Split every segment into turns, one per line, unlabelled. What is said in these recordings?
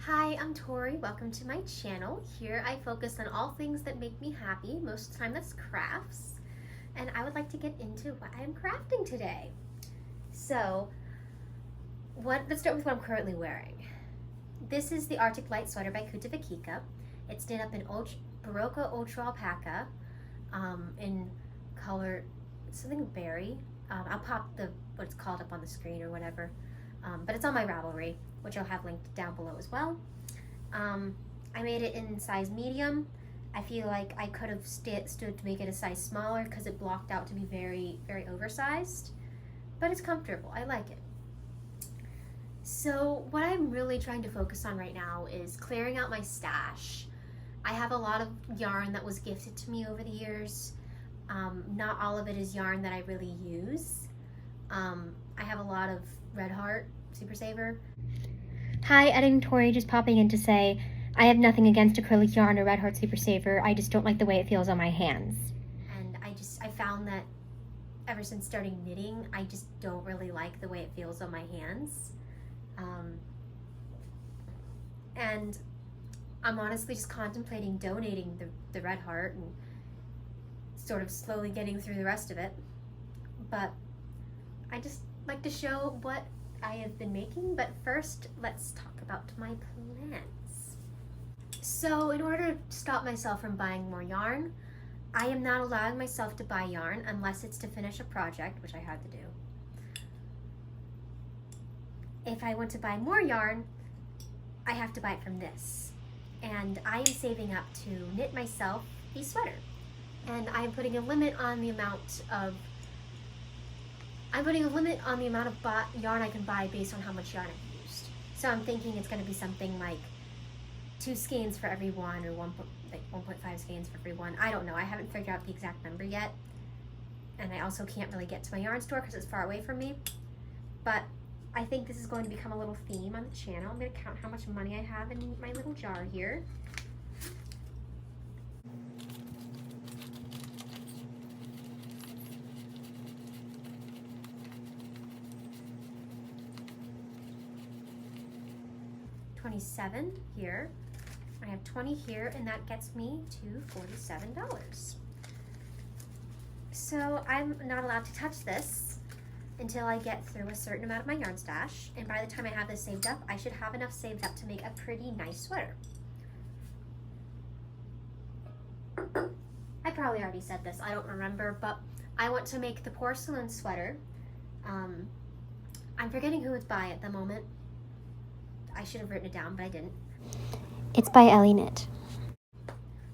Hi, I'm Tori. Welcome to my channel. Here I focus on all things that make me happy. Most of the time that's crafts. And I would like to get into what I am crafting today. So, let's start with what I'm currently wearing. This is the Arctic Light sweater by Kuta Vakika. It's knit up in Barocca Ultra Alpaca in color something berry. I'll pop what it's called up on the screen or whatever. But it's on my Ravelry, which I'll have linked down below as well. I made it in size medium. I feel like I could have stood to make it a size smaller because it blocked out to be very, very oversized. But it's comfortable. I like it. So what I'm really trying to focus on right now is clearing out my stash. I have a lot of yarn that was gifted to me over the years. Not all of it is yarn that I really use. I have a lot of Red Heart Super Saver. Hi, Editing Tori, just popping in to say I have nothing against acrylic yarn or Red Heart Super Saver. I just don't like the way it feels on my hands. And I found that ever since starting knitting, I just don't really like the way it feels on my hands. And I'm honestly just contemplating donating the Red Heart and sort of slowly getting through the rest of it. But I just like to show what I have been making, but first let's talk about my plans. So in order to stop myself from buying more yarn, I am not allowing myself to buy yarn unless it's to finish a project, which I had to do. If I want to buy more yarn, I have to buy it from this. And I am saving up to knit myself a sweater. And I'm putting a limit on the amount of yarn I can buy based on how much yarn I've used. So I'm thinking it's going to be something like 2 skeins for every one, or 1.5 skeins for every one. I don't know. I haven't figured out the exact number yet. And I also can't really get to my yarn store because it's far away from me. But I think this is going to become a little theme on the channel. I'm going to count how much money I have in my little jar here. $27 here. I have 20 here, and that gets me to $47. So I'm not allowed to touch this until I get through a certain amount of my yarn stash, and by the time I have this saved up, I should have enough saved up to make a pretty nice sweater. I probably already said this, I don't remember, but I want to make the porcelain sweater. I'm forgetting who it's by at the moment. I should have written it down, but I didn't. It's by Ellie Knit.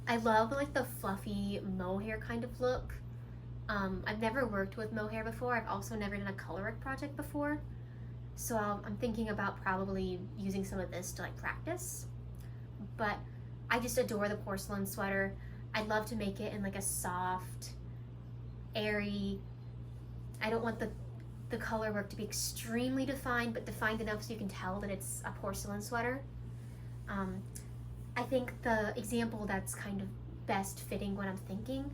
I love like the fluffy mohair kind of look. I've never worked with mohair before. I've also never done a colorwork project before. So I'm thinking about probably using some of this to like practice. But I just adore the porcelain sweater. I'd love to make it in like a soft, airy, I don't want the color work to be extremely defined, but defined enough so you can tell that it's a porcelain sweater. I think the example that's kind of best fitting what I'm thinking,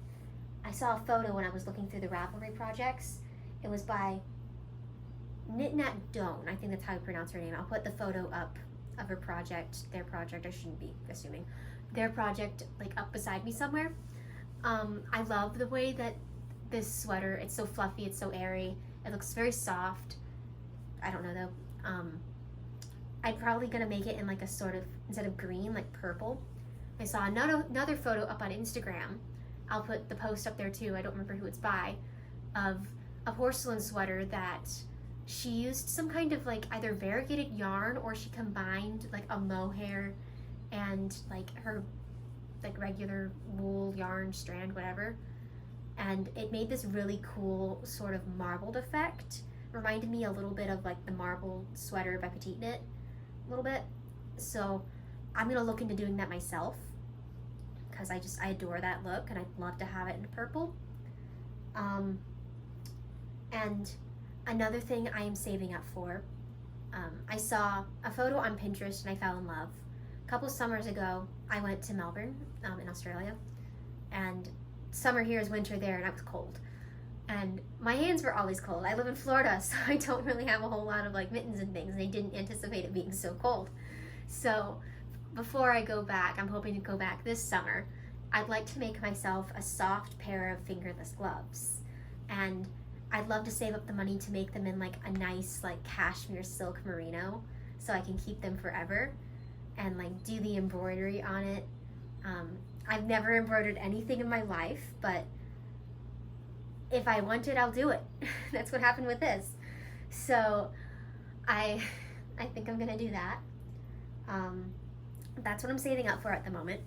I saw a photo when I was looking through the Ravelry projects. It was by Knit Nat Doan, I think that's how you pronounce her name. I'll put the photo up of her project, their project, I shouldn't be assuming, their project like up beside me somewhere. I love the way that this sweater, it's so fluffy, it's so airy. It looks very soft. I don't know though. I'm probably gonna make it in like a sort of, instead of green, like purple. I saw another photo up on Instagram. I'll put the post up there too, I don't remember who it's by, of a porcelain sweater that she used some kind of like either variegated yarn, or she combined like a mohair and like her like regular wool yarn strand, whatever. And it made this really cool sort of marbled effect. Reminded me a little bit of like the marbled sweater by Petite Knit, a little bit. So I'm gonna look into doing that myself because I adore that look, and I'd love to have it in purple. And another thing I am saving up for, I saw a photo on Pinterest and I fell in love. A couple summers ago, I went to Melbourne in Australia, and summer here is winter there, and I was cold. And my hands were always cold. I live in Florida, so I don't really have a whole lot of like mittens and things, and I didn't anticipate it being so cold. So before I go back, I'm hoping to go back this summer, I'd like to make myself a soft pair of fingerless gloves. And I'd love to save up the money to make them in like a nice like cashmere silk merino so I can keep them forever and like do the embroidery on it. I've never embroidered anything in my life, but if I want it, I'll do it. That's what happened with this. So I think I'm gonna do that. That's what I'm saving up for at the moment.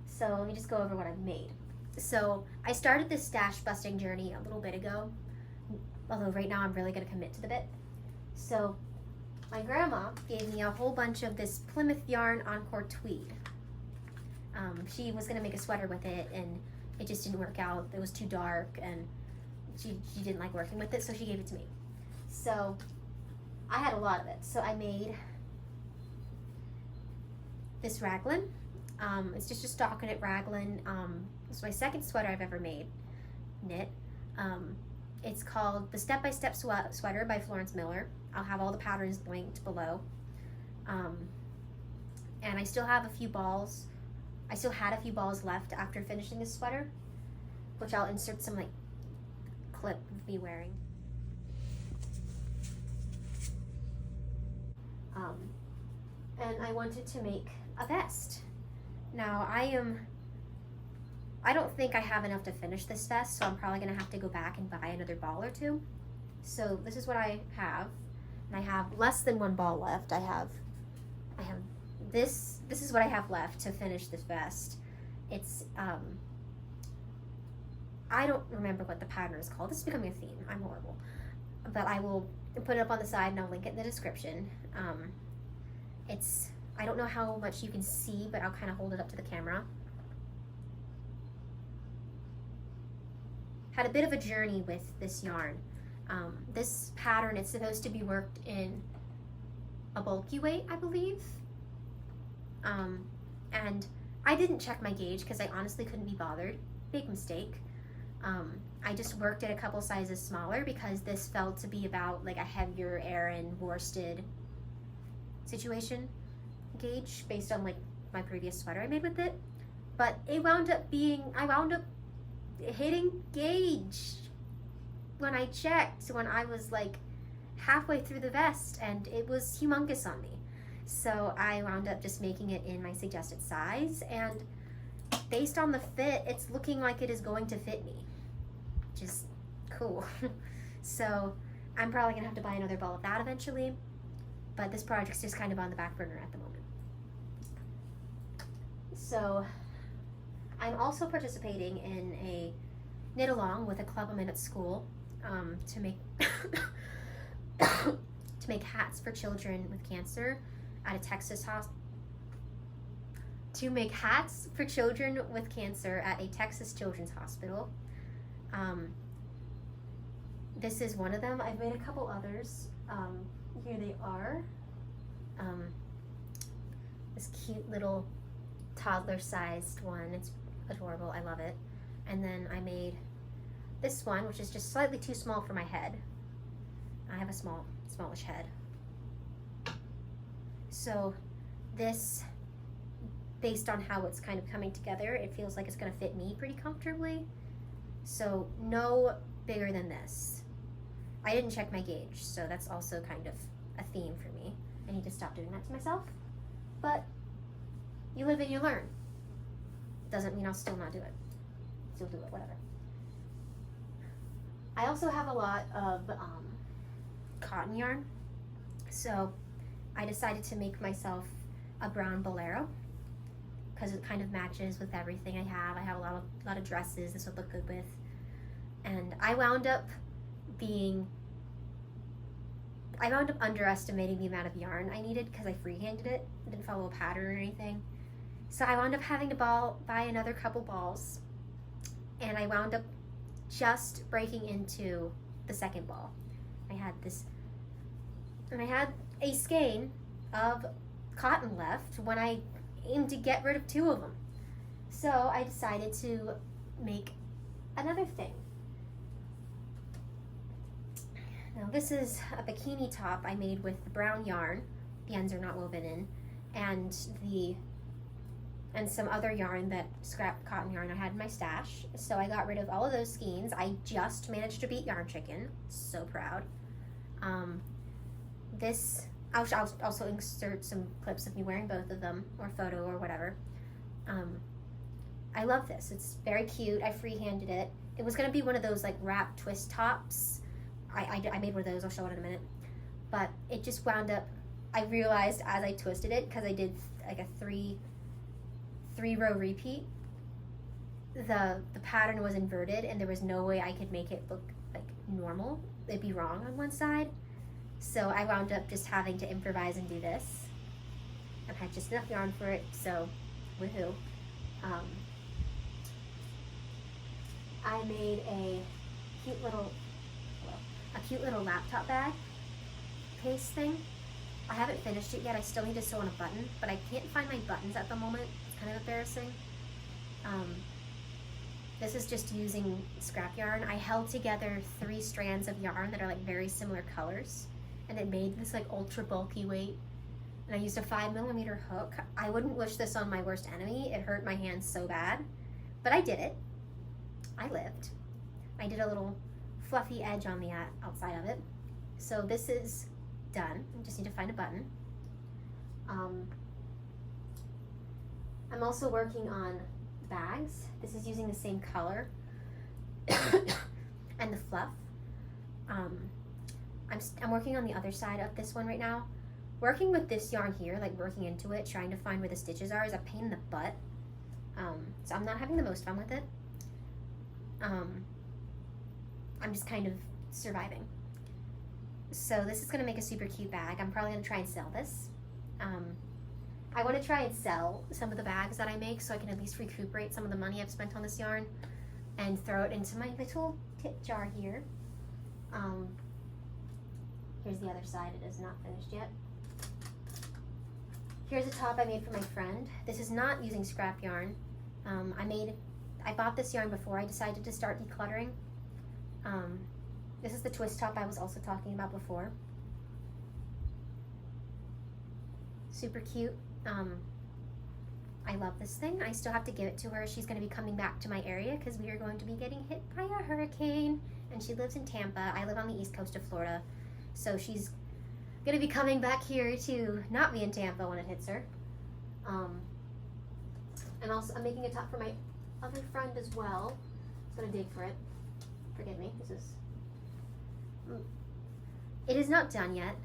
So let me just go over what I've made. So I started this stash busting journey a little bit ago, although right now I'm really gonna commit to the bit. So my grandma gave me a whole bunch of this Plymouth yarn Encore tweed. She was gonna make a sweater with it and it just didn't work out. It was too dark and she didn't like working with it, so she gave it to me. So I had a lot of it. So I made this raglan. It's just a stockinette raglan. It's my second sweater I've ever made, knit. It's called the Step by Step Sweater by Florence Miller. I'll have all the patterns linked below. And I still have a few balls. I still had a few balls left after finishing this sweater, which I'll insert some like clip of me wearing. And I wanted to make a vest. Now I don't think I have enough to finish this vest, so I'm probably gonna have to go back and buy another ball or two. So this is what I have, and I have less than one ball left. I have this is what I have left to finish this vest. It's I don't remember what the pattern is called. This is becoming a theme. I'm horrible, but I will put it up on the side and I'll link it in the description. I don't know how much you can see, but I'll kind of hold it up to the camera. Had a bit of a journey with this yarn. This pattern, it's supposed to be worked in a bulky weight, I believe. And I didn't check my gauge because I honestly couldn't be bothered. Big mistake. I just worked it a couple sizes smaller because this felt to be about like a heavier Aran worsted situation gauge based on like my previous sweater I made with it. But it wound up I wound up hitting gauge when I checked when I was like halfway through the vest, and it was humongous on me. So I wound up just making it in my suggested size, and based on the fit, it's looking like it is going to fit me, which is cool. So I'm probably gonna have to buy another ball of that eventually, but this project's just kind of on the back burner at the moment. So I'm also participating in a knit along with a club I'm in at school to make to make hats for children with cancer at a Texas hospital. To make hats for children with cancer at a Texas children's hospital. This is one of them. I've made a couple others. Here they are. This cute little toddler-sized one. It's adorable. I love it. And then I made this one, which is just slightly too small for my head. I have a smallish head. So this, based on how it's kind of coming together, it feels like it's going to fit me pretty comfortably. So no bigger than this. I didn't check my gauge, so that's also kind of a theme for me. I need to stop doing that to myself. But you live and you learn. Doesn't mean I'll still not do it. Still do it, whatever. I also have a lot of cotton yarn. So I decided to make myself a brown bolero because it kind of matches with everything I have. I have a lot of dresses this would look good with. And I wound up underestimating the amount of yarn I needed because I freehanded it. I didn't follow a pattern or anything. So I wound up having to buy another couple balls, and I wound up just breaking into the second ball. I had a skein of cotton left when I aimed to get rid of two of them. So I decided to make another thing. Now this is a bikini top I made with the brown yarn the ends are not woven in, and some other yarn, that scrap cotton yarn I had in my stash. So I got rid of all of those skeins. I just managed to beat Yarn Chicken. So proud. I'll also insert some clips of me wearing both of them, or photo or whatever. I love this. It's very cute. I freehanded it. It was going to be one of those like wrap twist tops. I made one of those. I'll show it in a minute. But it just wound up, I realized as I twisted it, because I did like a three row repeat, the pattern was inverted and there was no way I could make it look like normal. It'd be wrong on one side. So I wound up just having to improvise and do this. I had just enough yarn for it, so woohoo. I made a cute little laptop bag case thing. I haven't finished it yet. I still need to sew on a button, but I can't find my buttons at the moment. It's kind of embarrassing. This is just using scrap yarn. I held together 3 strands of yarn that are like very similar colors, and it made this like ultra bulky weight. And I used a 5mm hook. I wouldn't wish this on my worst enemy. It hurt my hands so bad, but I did it. I lived. I did a little fluffy edge on the outside of it. So this is done. I just need to find a button. I'm also working on bags. This is using the same color and the fluff. I'm working on the other side of this one right now. Working with this yarn here, like working into it, trying to find where the stitches are, is a pain in the butt. So I'm not having the most fun with it. I'm just kind of surviving. So this is going to make a super cute bag. I'm probably going to try and sell this. I want to try and sell some of the bags that I make so I can at least recuperate some of the money I've spent on this yarn and throw it into my little tip jar here. Here's the other side. It is not finished yet. Here's a top I made for my friend. This is not using scrap yarn. I bought this yarn before I decided to start decluttering. This is the twist top I was also talking about before. Super cute. I love this thing. I still have to give it to her. She's going to be coming back to my area because we are going to be getting hit by a hurricane, and she lives in Tampa. I live on the east coast of Florida, so she's going to be coming back here to not be in Tampa when it hits her. And also I'm making a top for my other friend as well. I'm going to dig for it. Forgive me. It is not done yet.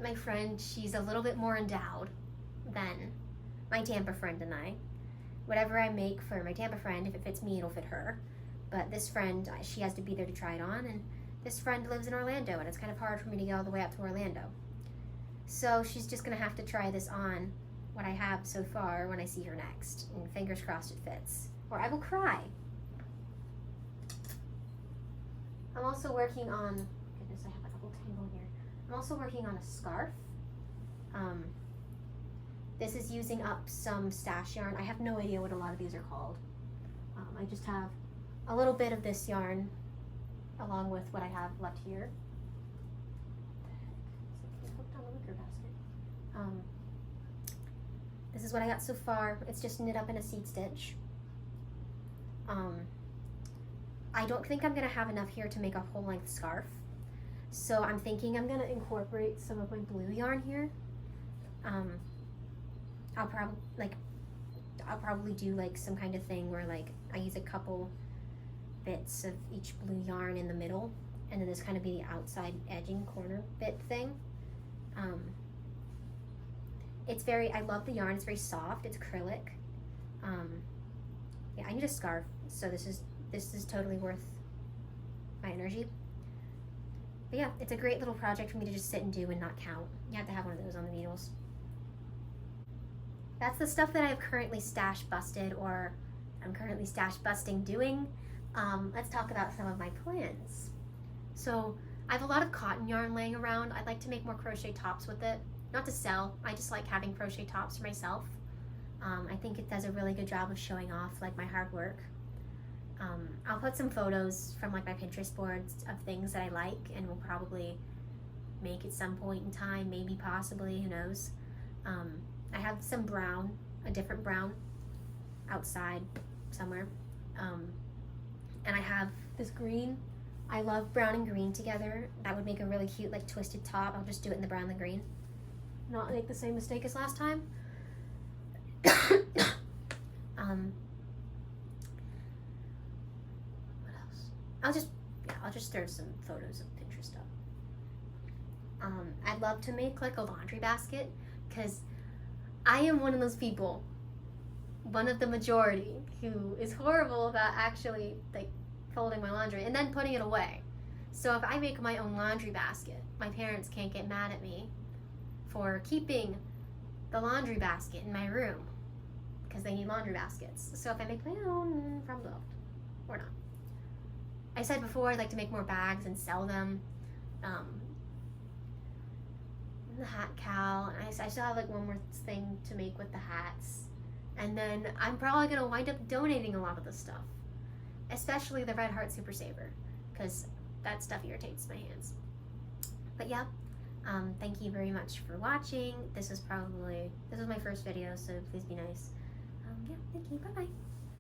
My friend, she's a little bit more endowed than my Tampa friend and I. Whatever I make for my Tampa friend, if it fits me, it'll fit her. But this friend, she has to be there to try it on, and this friend lives in Orlando, and it's kind of hard for me to get all the way out to Orlando. So she's just gonna have to try this on, what I have so far, when I see her next. And fingers crossed it fits, or I will cry. I'm also working on, goodness, I have like a whole tangle here. I'm also working on a scarf. This is using up some stash yarn. I have no idea what a lot of these are called. I just have a little bit of this yarn along with what I have left here. It's hooked on the wicker basket. This is what I got so far. It's just knit up in a seed stitch. I don't think I'm gonna have enough here to make a whole length scarf. So I'm thinking I'm gonna incorporate some of my blue yarn here. I'll probably do like some kind of thing where like I use a couple bits of each blue yarn in the middle, and then this kind of be the outside edging corner bit thing. I love the yarn. It's very soft. It's acrylic. Yeah, I need a scarf, so this is totally worth my energy. But yeah, it's a great little project for me to just sit and do and not count. You have to have one of those on the needles. That's the stuff that I've currently stash busted, or I'm currently stash busting doing. Let's talk about some of my plans. So I have a lot of cotton yarn laying around. I'd like to make more crochet tops with it. Not to sell, I just like having crochet tops for myself. I think it does a really good job of showing off like my hard work. I'll put some photos from like my Pinterest boards of things that I like, and we'll probably make at some point in time, maybe, possibly, who knows. I have some brown, a different brown outside somewhere, and I have this green. I love brown and green together. That would make a really cute, like, twisted top. I'll just do it in the brown and green. Not make the same mistake as last time. What else? I'll just throw some photos of Pinterest up. I'd love to make like a laundry basket, because I am one of those people, one of the majority, who is horrible about actually like folding my laundry and then putting it away. So if I make my own laundry basket, my parents can't get mad at me for keeping the laundry basket in my room, because they need laundry baskets. So if I make my own, problem solved. Or not. I said before I'd like to make more bags and sell them. The hat cowl. And I still have like one more thing to make with the hats. And then I'm probably going to wind up donating a lot of this stuff. Especially the Red Heart Super Saver, because that stuff irritates my hands. But yeah, thank you very much for watching. This was my first video, so please be nice. Yeah, thank you. Bye-bye.